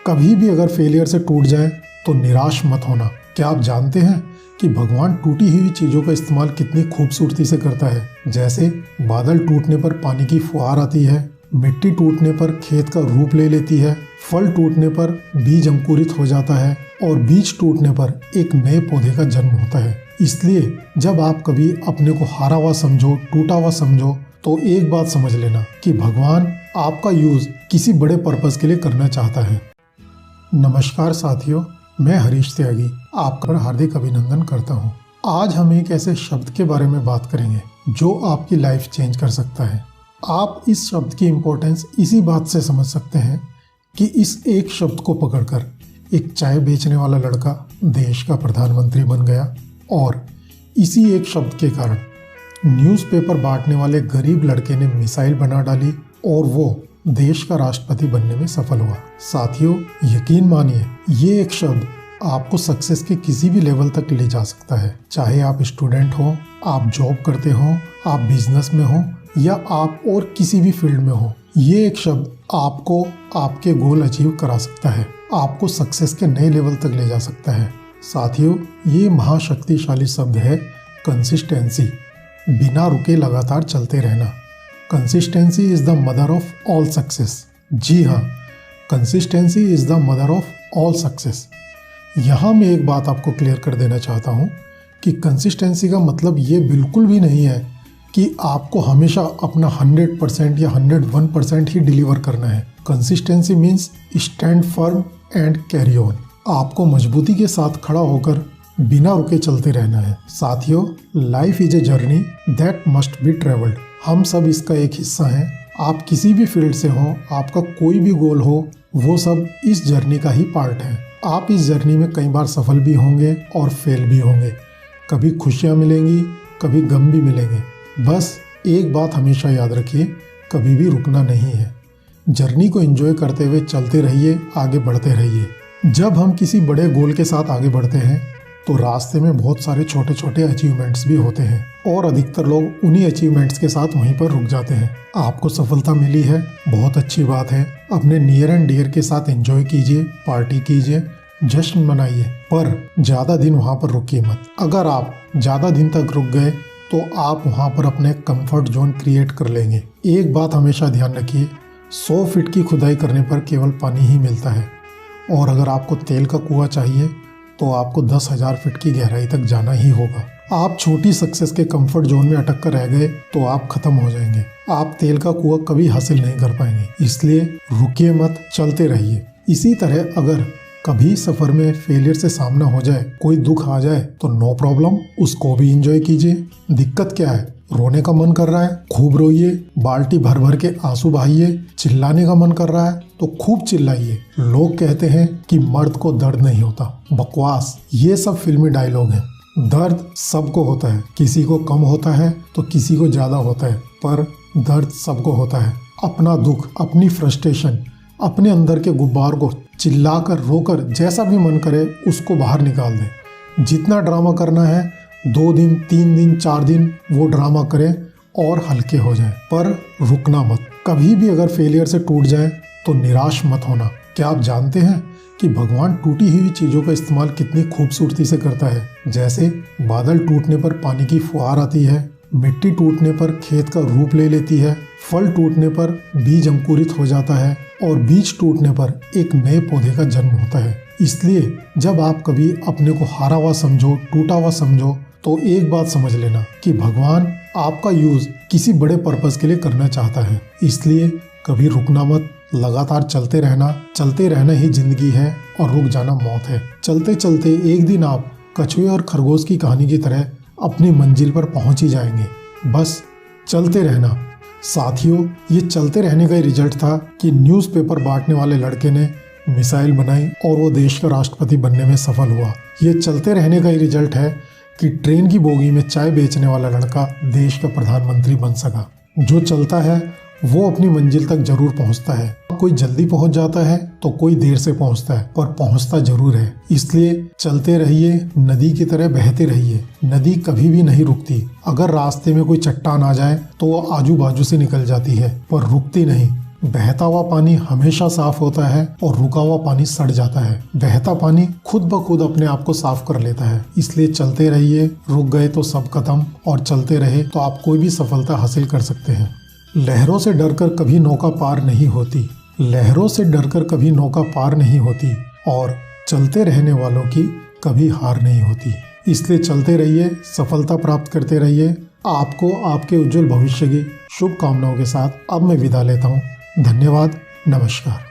कभी भी अगर फेलियर से टूट जाए तो निराश मत होना। क्या आप जानते हैं कि भगवान टूटी हुई चीज़ों का इस्तेमाल कितनी खूबसूरती से करता है। जैसे बादल टूटने पर पानी की फुहार आती है, मिट्टी टूटने पर खेत का रूप ले लेती है, फल टूटने पर बीज अंकुरित हो जाता है और बीज टूटने पर एक नए पौधे का जन्म होता है। इसलिए जब आप कभी अपने को हारा हुआ समझो, टूटा हुआ समझो, तो एक बात समझ लेना कि भगवान आपका यूज किसी बड़े पर्पस के लिए करना चाहता है। नमस्कार साथियों, मैं हरीश त्यागी आपका हार्दिक अभिनंदन करता हूँ। आज हम एक ऐसे शब्द के बारे में बात करेंगे जो आपकी लाइफ चेंज कर सकता है। आप इस शब्द की इम्पोर्टेंस इसी बात से समझ सकते हैं कि इस एक शब्द को पकड़कर एक चाय बेचने वाला लड़का देश का प्रधानमंत्री बन गया और इसी एक शब्द के कारण न्यूज़पेपर बांटने वाले गरीब लड़के ने मिसाइल बना डाली और वो देश का राष्ट्रपति बनने में सफल हुआ। साथियों, यकीन मानिए ये एक शब्द आपको सक्सेस के किसी भी लेवल तक ले जा सकता है। चाहे आप स्टूडेंट हो, आप जॉब करते हो, आप बिजनेस में हो या आप और किसी भी फील्ड में हो, ये एक शब्द आपको आपके गोल अचीव करा सकता है, आपको सक्सेस के नए लेवल तक ले जा सकता है। साथियों, ये महाशक्तिशाली शब्द है कंसिस्टेंसी। बिना रुके लगातार चलते रहना। Consistency is the mother of all success. जी हाँ, consistency is the mother of all success. यहाँ मैं एक बात आपको क्लियर कर देना चाहता हूँ कि कंसिस्टेंसी का मतलब ये बिल्कुल भी नहीं है कि आपको हमेशा अपना 100% या 101% ही डिलीवर करना है। Consistency means stand firm and carry on. आपको मजबूती के साथ खड़ा होकर बिना रुके चलते रहना है। साथियों, life is a journey that must be travelled. हम सब इसका एक हिस्सा हैं। आप किसी भी फील्ड से हो, आपका कोई भी गोल हो, वो सब इस जर्नी का ही पार्ट है। आप इस जर्नी में कई बार सफल भी होंगे और फेल भी होंगे। कभी खुशियाँ मिलेंगी, कभी गम भी मिलेंगे। बस एक बात हमेशा याद रखिए, कभी भी रुकना नहीं है। जर्नी को एंजॉय करते हुए चलते रहिए, आगे बढ़ते रहिए। जब हम किसी बड़े गोल के साथ आगे बढ़ते हैं तो रास्ते में बहुत सारे छोटे छोटे अचीवमेंट्स भी होते हैं और अधिकतर लोग उन्हीं अचीवमेंट्स के साथ वहीं पर रुक जाते हैं। आपको सफलता मिली है, बहुत अच्छी बात है। अपने नियर एंड डियर के साथ एंजॉय कीजिए, पार्टी कीजिए, जश्न मनाइए, पर ज़्यादा दिन वहाँ पर रुकिए मत। अगर आप ज़्यादा दिन तक रुक गए तो आप वहाँ पर अपने कंफर्ट जोन क्रिएट कर लेंगे। एक बात हमेशा ध्यान रखिए, 100 फीट की खुदाई करने पर केवल पानी ही मिलता है और अगर आपको तेल का कुआं चाहिए तो आपको 10,000 फीट की गहराई तक जाना ही होगा। आप छोटी सक्सेस के कंफर्ट जोन में अटक कर रह गए तो आप खत्म हो जाएंगे। आप तेल का कुआं कभी हासिल नहीं कर पाएंगे। इसलिए रुकिए मत, चलते रहिए। इसी तरह अगर कभी सफर में फेलियर से सामना हो जाए, कोई दुख आ जाए तो नो प्रॉब्लम, उसको भी एंजॉय कीजिए। दिक्कत क्या है? रोने का मन कर रहा है, खूब रोइए, बाल्टी भर भर के आंसू बहाइए। चिल्लाने का मन कर रहा है तो खूब चिल्लाइए। लोग कहते हैं कि मर्द को दर्द नहीं होता, बकवास। ये सब फिल्मी डायलॉग हैं। दर्द सबको होता है, किसी को कम होता है तो किसी को ज्यादा होता है, पर दर्द सबको होता है। अपना दुख, अपनी फ्रस्ट्रेशन, अपने अंदर के गुब्बार को चिल्लाकर, रोकर, जैसा भी मन करे उसको बाहर निकाल दें। जितना ड्रामा करना है 2 दिन, 3 दिन, 4 दिन वो ड्रामा करें और हल्के हो जाएं, पर रुकना मत। कभी भी अगर फेलियर से टूट जाए तो निराश मत होना। क्या आप जानते हैं कि भगवान टूटी हुई चीज़ों का इस्तेमाल कितनी खूबसूरती से करता है। जैसे बादल टूटने पर पानी की फुहार आती है, मिट्टी टूटने पर खेत का रूप ले लेती है, फल टूटने पर बीज अंकुरित हो जाता है और बीज टूटने पर एक नए पौधे का जन्म होता है। इसलिए जब आप कभी अपने को हारा हुआ समझो, टूटा हुआ समझो, तो एक बात समझ लेना कि भगवान आपका यूज किसी बड़े पर्पस के लिए करना चाहता है। इसलिए कभी रुकना मत, लगातार चलते रहना ही जिंदगी है और रुक जाना मौत है। चलते चलते एक दिन आप कछुए और खरगोश की कहानी की तरह अपनी मंजिल पर पहुंच ही जाएंगे। बस चलते रहना। साथियों, ये चलते रहने का ही रिजल्ट था कि न्यूज़पेपर बांटने वाले लड़के ने मिसाइल बनाई और वो देश का राष्ट्रपति बनने में सफल हुआ। ये चलते रहने का ही रिजल्ट है कि ट्रेन की बोगी में चाय बेचने वाला लड़का देश का प्रधानमंत्री बन सका। जो चलता है वो अपनी मंजिल तक जरूर पहुंचता है। कोई जल्दी पहुंच जाता है तो कोई देर से पहुंचता है, पर पहुंचता जरूर है। इसलिए चलते रहिए, नदी की तरह बहते रहिए। नदी कभी भी नहीं रुकती। अगर रास्ते में कोई चट्टान आ जाए तो वो आजू बाजू से निकल जाती है, पर रुकती नहीं। बहता हुआ पानी हमेशा साफ होता है और रुका हुआ पानी सड़ जाता है। बहता पानी खुद ब खुद अपने आप को साफ कर लेता है। इसलिए चलते रहिए, रुक गए तो सब खत्म, और चलते रहे तो आप कोई भी सफलता हासिल कर सकते हैं। लहरों से डरकर कभी नौका पार नहीं होती, लहरों से डरकर कभी नौका पार नहीं होती, और चलते रहने वालों की कभी हार नहीं होती। इसलिए चलते रहिए, सफलता प्राप्त करते रहिए। आपको आपके उज्जवल भविष्य की शुभकामनाओं के साथ अब मैं विदा लेता हूँ। धन्यवाद, नमस्कार।